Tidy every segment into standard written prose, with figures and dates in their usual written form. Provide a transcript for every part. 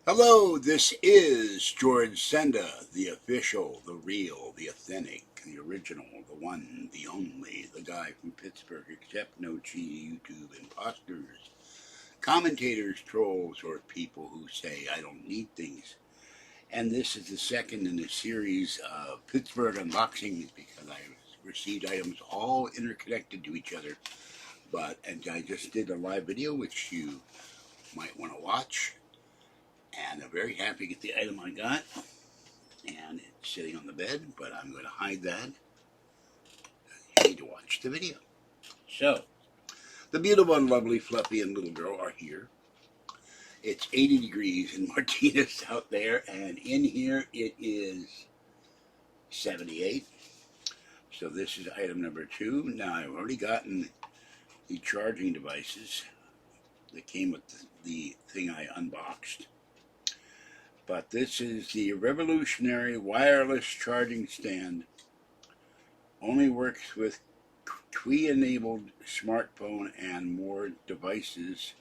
Hello, this is George Senda, the official, the real, the authentic, the original, the one, the only, the guy from Pittsburgh, except no cheesy YouTube imposters, commentators, trolls, or people who say I don't need things. And this is the second in a series of Pittsburgh unboxings because I received items all interconnected to each other. And I just did a live video, which you might want to watch. And I'm very happy to get the item I got. And it's sitting on the bed, but I'm going to hide that. You need to watch the video. So, the beautiful and lovely Fluffy and little girl are here. It's 80 degrees in Martinez out there, and in here it is 78. So this is item number 2. Now, I've already gotten the charging devices that came with the thing I unboxed. But this is the revolutionary wireless charging stand. Only works with Qi-enabled smartphone and more devices.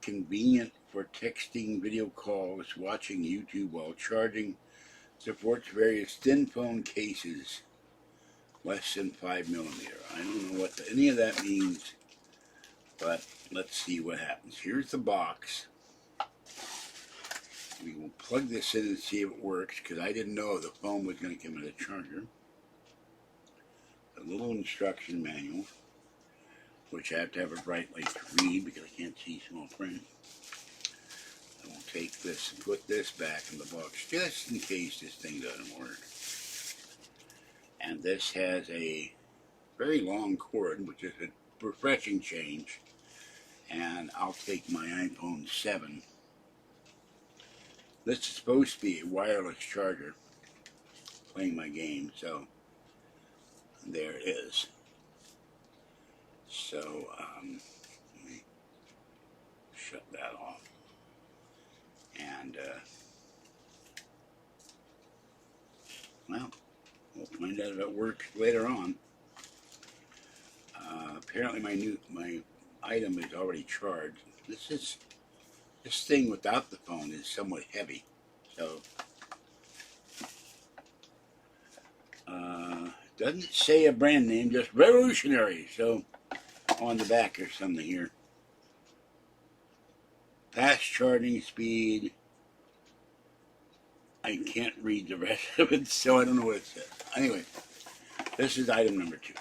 Convenient for texting, video calls, watching YouTube while charging. Supports various thin phone cases. Less than 5mm. I don't know what any of that means, but let's see what happens. Here's the box. We will plug this in and see if it works, because I didn't know the phone was going to come with a charger. A little instruction manual, which I have to have a bright light to read because I can't see small print. I will take this and put this back in the box just in case this thing doesn't work. And this has a very long cord, which is a refreshing change. And I'll take my iPhone 7. This is supposed to be a wireless charger, playing my game, so there it is. So, let me shut that off. And, well, we'll find out if it works later on. Apparently my item is already charged. This thing without the phone is somewhat heavy. So, doesn't say a brand name, just revolutionary. So, on the back there's something here. Fast charging speed. I can't read the rest of it, so I don't know what it says. Anyway, this is item number 2.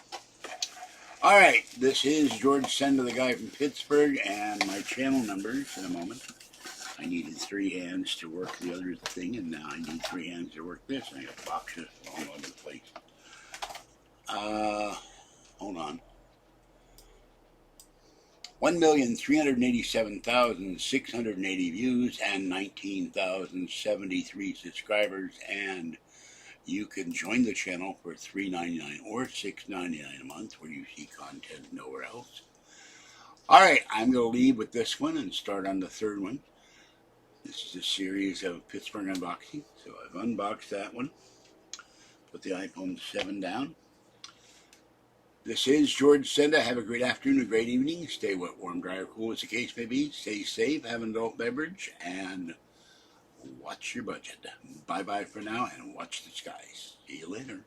Alright, this is George Senda, the guy from Pittsburgh, and my channel numbers in a moment. I needed 3 hands to work the other thing, and now I need 3 hands to work this. I got boxes all over the place. Hold on. 1,387,680 views and 19,073 subscribers, and you can join the channel for $3.99 or $6.99 a month, where you see content nowhere else. Alright, I'm going to leave with this one and start on the 3rd one. This is a series of Pittsburgh unboxing. So I've unboxed that one. Put the iPhone 7 down. This is George Senda. Have a great afternoon, a great evening. Stay wet, warm, dry, or cool as the case may be. Stay safe, have an adult beverage, and watch your budget. Bye-bye for now, and watch the skies. See you later.